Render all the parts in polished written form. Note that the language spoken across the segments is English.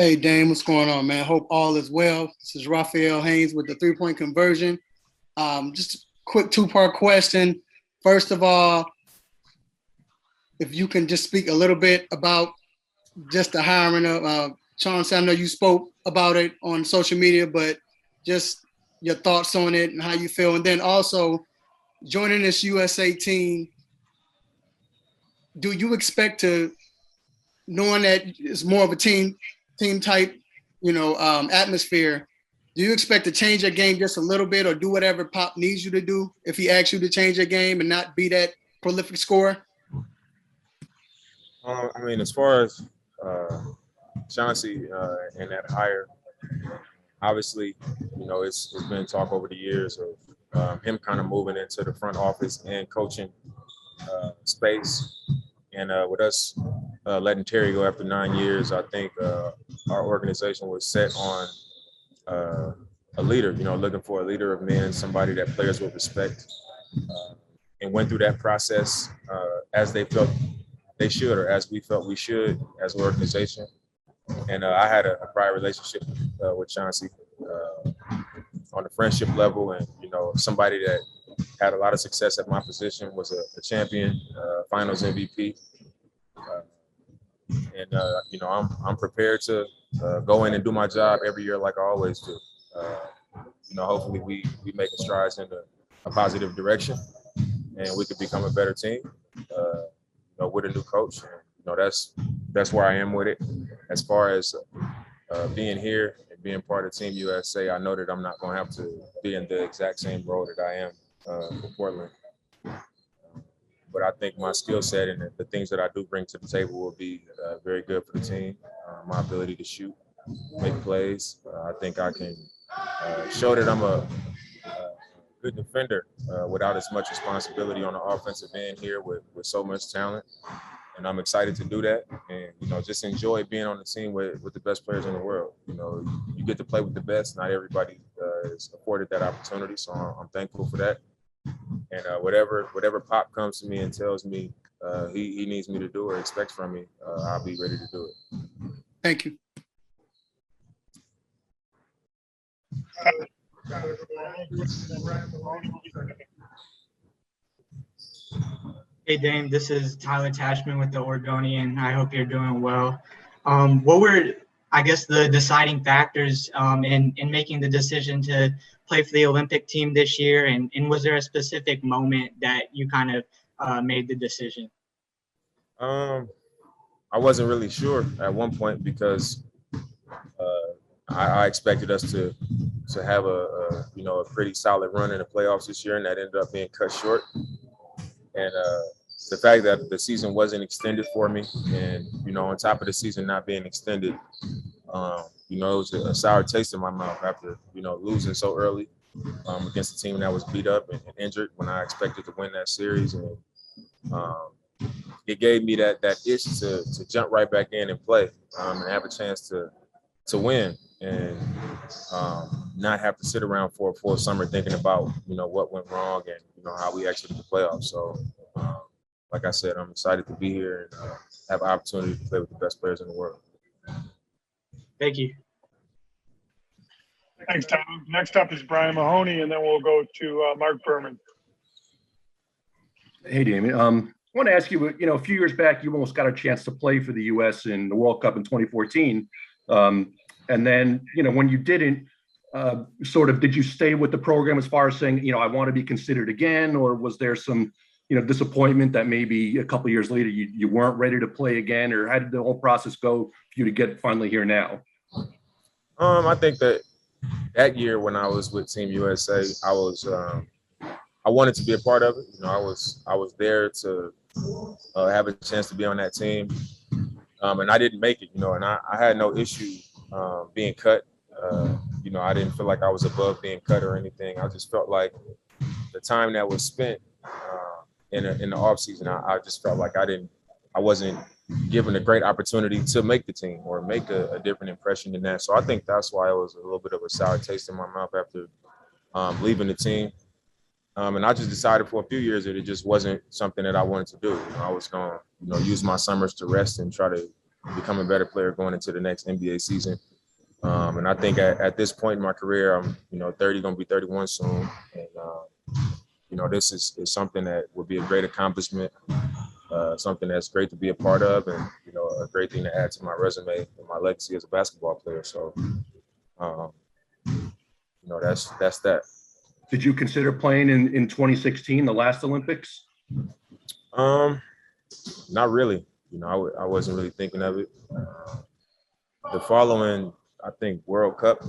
Hey, Dame, what's going on, man? Hope all is well. This is Raphael Haynes with the three-point conversion. Just a quick two-part question. First of all, if you can just speak a little bit about just the hiring of Chauncey. I know you spoke about it on social media, but just your thoughts on it and how you feel. And then also joining this USA team, do you expect to, knowing that it's more of a team type, atmosphere, do you expect to change your game just a little bit or do whatever Pop needs you to do if he asks you to change your game and not be that prolific scorer? As far as Chauncey and that hire, obviously, it's been talk over the years of him kind of moving into the front office and coaching space. And with us letting Terry go after 9 years, I think our organization was set on a leader, looking for a leader of men, somebody that players would respect, and went through that process as they felt they should, or as we felt we should as an organization. And I had a prior relationship with Chauncey on a friendship level, and somebody that had a lot of success at my position, was a champion, finals MVP. I'm prepared to go in and do my job every year like I always do. Hopefully we make strides in a positive direction, and we could become a better team with a new coach. And, that's where I am with it. As far as being here and being part of Team USA, I know that I'm not going to have to be in the exact same role that I am for Portland. But I think my skill set and the things that I do bring to the table will be very good for the team. My ability to shoot, make plays. I think I can show that I'm a good defender without as much responsibility on the offensive end here with so much talent. And I'm excited to do that, and just enjoy being on the team with the best players in the world. You get to play with the best. Not everybody is afforded that opportunity, so I'm thankful for that. And whatever Pop comes to me and tells me he needs me to do or expects from me, I'll be ready to do it. Thank you. Hey, Dame, this is Tyler Tashman with the Oregonian. I hope you're doing well. What were, I guess, the deciding factors in making the decision to play for the Olympic team this year? And was there a specific moment that you kind of made the decision? I wasn't really sure at one point because I expected us to have a pretty solid run in the playoffs this year, and that ended up being cut short. And the fact that the season wasn't extended for me, and on top of the season not being extended, it was a sour taste in my mouth after losing so early against a team that was beat up and injured when I expected to win that series. And it gave me that itch to jump right back in and play and have a chance to win, and not have to sit around for a full summer thinking about what went wrong and how we exited the playoffs. So like I said, I'm excited to be here and have an opportunity to play with the best players in the world. Thank you. Thanks, Tom. Next up is Brian Mahoney, and then we'll go to Mark Berman. Hey, Damian. I want to ask you, a few years back, you almost got a chance to play for the U.S. in the World Cup in 2014. And then, when you didn't, did you stay with the program as far as saying, I want to be considered again, or was there some, disappointment that maybe a couple of years later you weren't ready to play again, or how did the whole process go for you to get finally here now? I think that year when I was with Team USA, I wanted to be a part of it. I was there to have a chance to be on that team, and I didn't make it. And I had no issue being cut. I didn't feel like I was above being cut or anything. I just felt like the time that was spent in the off season, I just felt like I wasn't given a great opportunity to make the team or make a different impression than that. So I think that's why it was a little bit of a sour taste in my mouth after leaving the team. And I just decided for a few years that it just wasn't something that I wanted to do. I was going to, use my summers to rest and try to become a better player going into the next NBA season. And I think at this point in my career, I'm 30, gonna be 31 soon, and this is something that would be a great accomplishment, something that's great to be a part of, and a great thing to add to my resume and my legacy as a basketball player. So, that's that. Did you consider playing in 2016, the last Olympics? Not really. I wasn't really thinking of it. The following, I think, the World Cup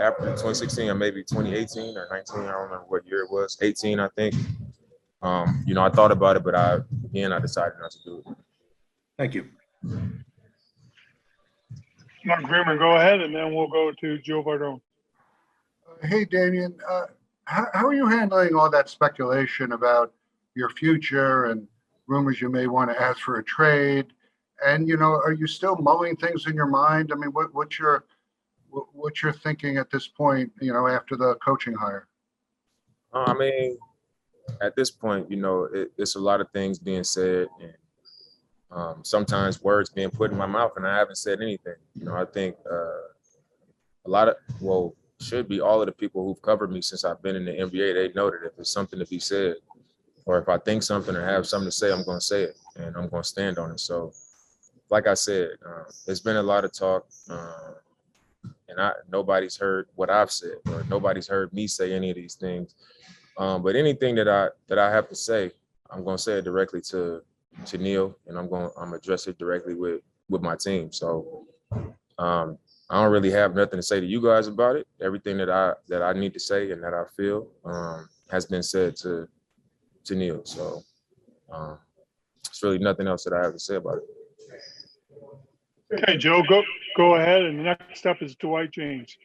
after 2016 or maybe 2018 or 19, I don't remember what year it was, 18, I think. I thought about it, but I decided not to do it. Thank you. Mark Grierman, go ahead, and then we'll go to Joe Vardone. Hey, Damian, how are you handling all that speculation about your future and rumors you may want to ask for a trade? And, are you still mulling things in your mind? I mean, what's your thinking at this point, after the coaching hire? I mean, at this point, it's a lot of things being said, and sometimes words being put in my mouth, and I haven't said anything. I think should be all of the people who've covered me since I've been in the NBA, they know that if there's something to be said, or if I think something or have something to say, I'm going to say it, and I'm going to stand on it. So, like I said, there's been a lot of talk, and nobody's heard what I've said, or nobody's heard me say any of these things. But anything that I have to say, I'm going to say it directly to Neil, and I'm address it directly with my team. So I don't really have nothing to say to you guys about it. Everything that I need to say and that I feel has been said to Neil. So it's really nothing else that I have to say about it. Okay, Joe, go ahead, and the next up is Dwight James.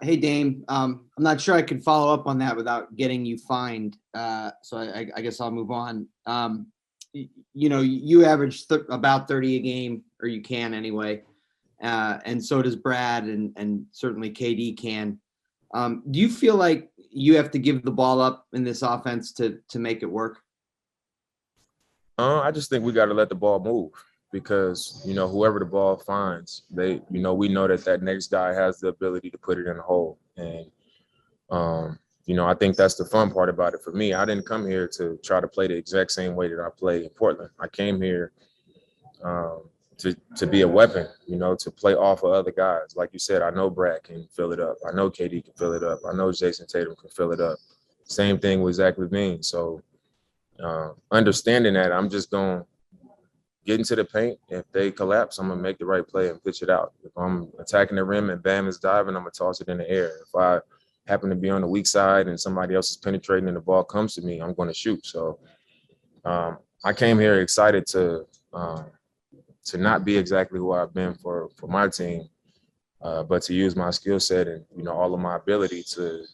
Hey, Dame. I'm not sure I could follow up on that without getting you fined. So I guess I'll move on. You average about 30 a game, or you can anyway. And so does Brad, and certainly KD can. Do you feel like you have to give the ball up in this offense to make it work? I just think we got to let the ball move, because, whoever the ball finds, we know that next guy has the ability to put it in the hole. And, I think that's the fun part about it for me. I didn't come here to try to play the exact same way that I play in Portland. I came here to be a weapon, to play off of other guys. Like you said, I know Brad can fill it up. I know KD can fill it up. I know Jason Tatum can fill it up. Same thing with Zach LaVine. So understanding that, I'm just going to get into the paint. If they collapse, I'm going to make the right play and pitch it out. If I'm attacking the rim and Bam is diving, I'm going to toss it in the air. If I happen to be on the weak side and somebody else is penetrating and the ball comes to me, I'm going to shoot. So I came here excited to not be exactly who I've been for my team, but to use my skill set and, all of my ability to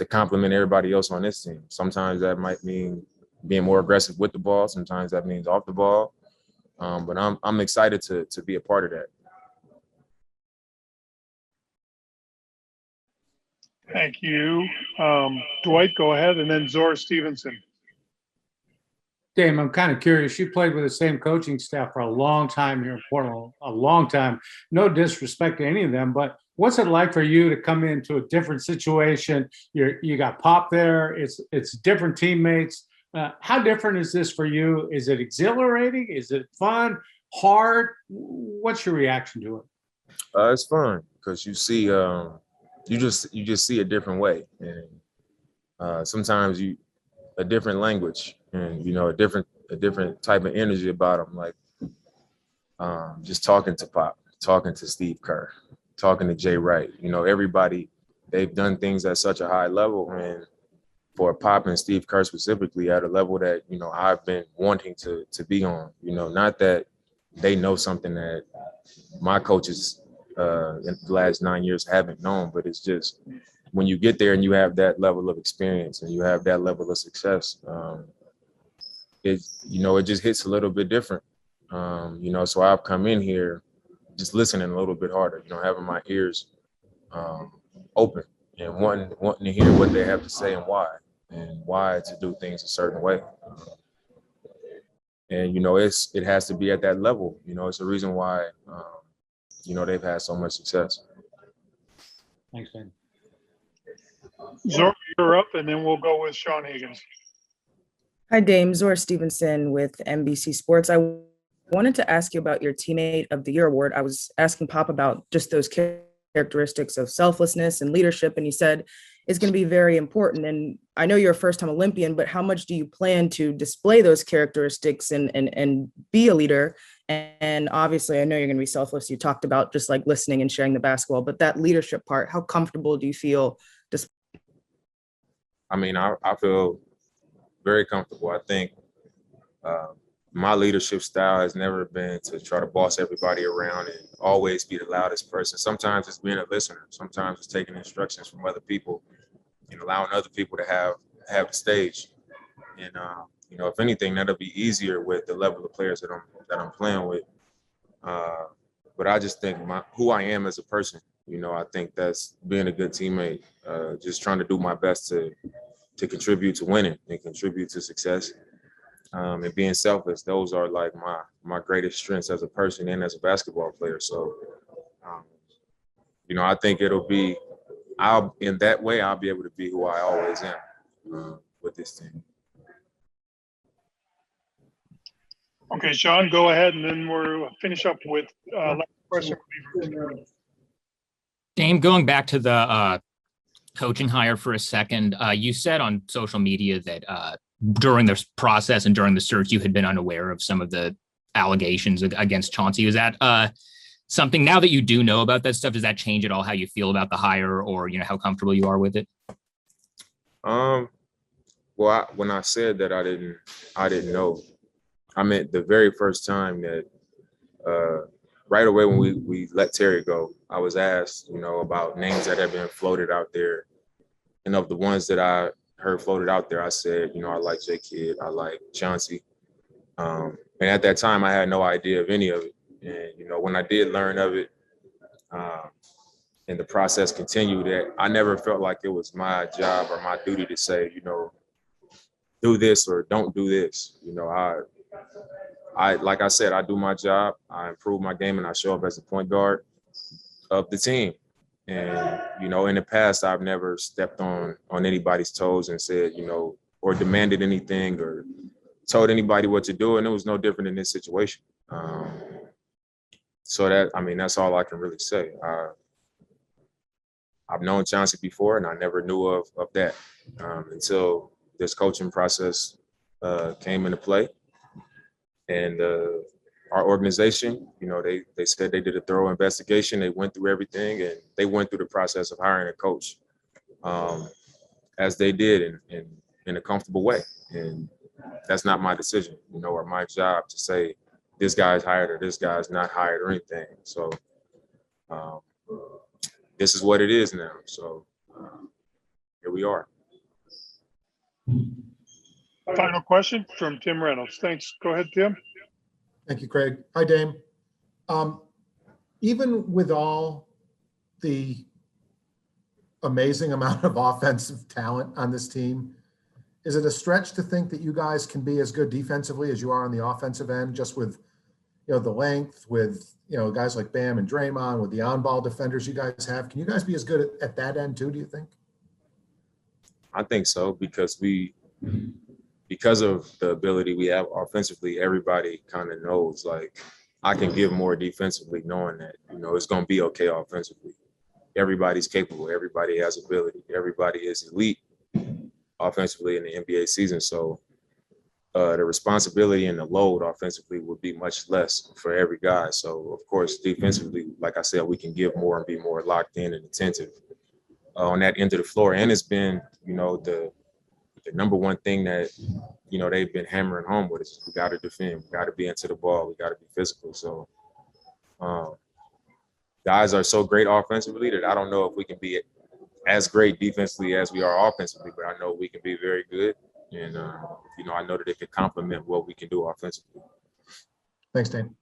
complement everybody else on this team. Sometimes that might mean being more aggressive with the ball. Sometimes that means off the ball. But I'm excited to be a part of that. Thank you. Dwight, go ahead, and then Zora Stevenson. Dame, I'm kind of curious. You played with the same coaching staff for a long time here in Portland, a long time. No disrespect to any of them, but what's it like for you to come into a different situation? You got Pop there. It's different teammates. How different is this for you? Is it exhilarating? Is it fun? Hard? What's your reaction to it? It's fun because you see, you just see a different way, and sometimes a different language, and a different type of energy about them. Like just talking to Pop, talking to Steve Kerr, talking to Jay Wright. Everybody, they've done things at such a high level, and for Pop and Steve Kerr specifically, at a level that I've been wanting to be on. Not that they know something that my coaches in the last 9 years haven't known, but it's just when you get there and you have that level of experience and you have that level of success, it just hits a little bit different. So I've come in here just listening a little bit harder, having my ears open and wanting to hear what they have to say and why to do things a certain way. And, it has to be at that level. It's a reason why, they've had so much success. Thanks, Dan. Zor, you're up, and then we'll go with Sean Higgins. Hi, Dame. Zora Stevenson with NBC Sports. I wanted to ask you about your Teammate of the Year award. I was asking Pop about just those characteristics of selflessness and leadership, and he said it's going to be very important. And I know you're a first-time Olympian, but how much do you plan to display those characteristics and be a leader? And obviously, I know you're going to be selfless. You talked about just like listening and sharing the basketball, but that leadership part, how comfortable do you feel? I feel very comfortable. I think my leadership style has never been to try to boss everybody around and always be the loudest person. Sometimes it's being a listener. Sometimes it's taking instructions from other people and allowing other people to have the stage. And if anything, that'll be easier with the level of players that I'm playing with. But I just think who I am as a person. I think that's being a good teammate. Just trying to do my best to contribute to winning and contribute to success. And being selfless, those are like my greatest strengths as a person and as a basketball player. So, I think in that way, I'll be able to be who I always am with this team. Okay, Sean, go ahead, and then we'll finish up with last question. Dame, going back to the coaching hire for a second, you said on social media that during this process and during the search, you had been unaware of some of the allegations against Chauncey. Is that something, now that you do know about that stuff, does that change at all how you feel about the hire, or how comfortable you are with it? Well, when I said that I didn't know, I meant the very first time that right away when we let Terry go, I was asked, about names that had been floated out there. And of the ones that I heard floated out there, I said, I like J Kidd, I like Chauncey. And at that time, I had no idea of any of it. And, when I did learn of it, and the process continued, that I never felt like it was my job or my duty to say, do this or don't do this. I like I said, I do my job, I improve my game, and I show up as the point guard of the team. And, in the past, I've never stepped on anybody's toes and said, or demanded anything or told anybody what to do. And it was no different in this situation. So that's all I can really say. I've known Chauncey before, and I never knew of that until this coaching process came into play. And our organization, they said they did a thorough investigation. They went through everything, and they went through the process of hiring a coach as they did in a comfortable way. And that's not my decision, or my job to say this guy's hired or this guy's not hired or anything. So this is what it is now. So here we are. Final question from Tim Reynolds. Thanks. Go ahead, Tim. Thank you, Craig. Hi, Dame. Even with all the amazing amount of offensive talent on this team, is it a stretch to think that you guys can be as good defensively as you are on the offensive end, just with, the length, with, guys like Bam and Draymond, with the on-ball defenders you guys have? Can you guys be as good at that end too, do you think? I think so, because of the ability we have offensively, everybody kind of knows, like, I can give more defensively, knowing that, it's going to be okay offensively. Everybody's capable. Everybody has ability. Everybody is elite offensively in the NBA season. So the responsibility and the load offensively would be much less for every guy. So, of course, defensively, like I said, we can give more and be more locked in and attentive on that end of the floor. And it's been, the number one thing that, they've been hammering home with us is we got to defend. We got to be into the ball. We got to be physical. So guys are so great offensively that I don't know if we can be as great defensively as we are offensively, but I know we can be very good. And, I know that it can complement what we can do offensively. Thanks, Dan.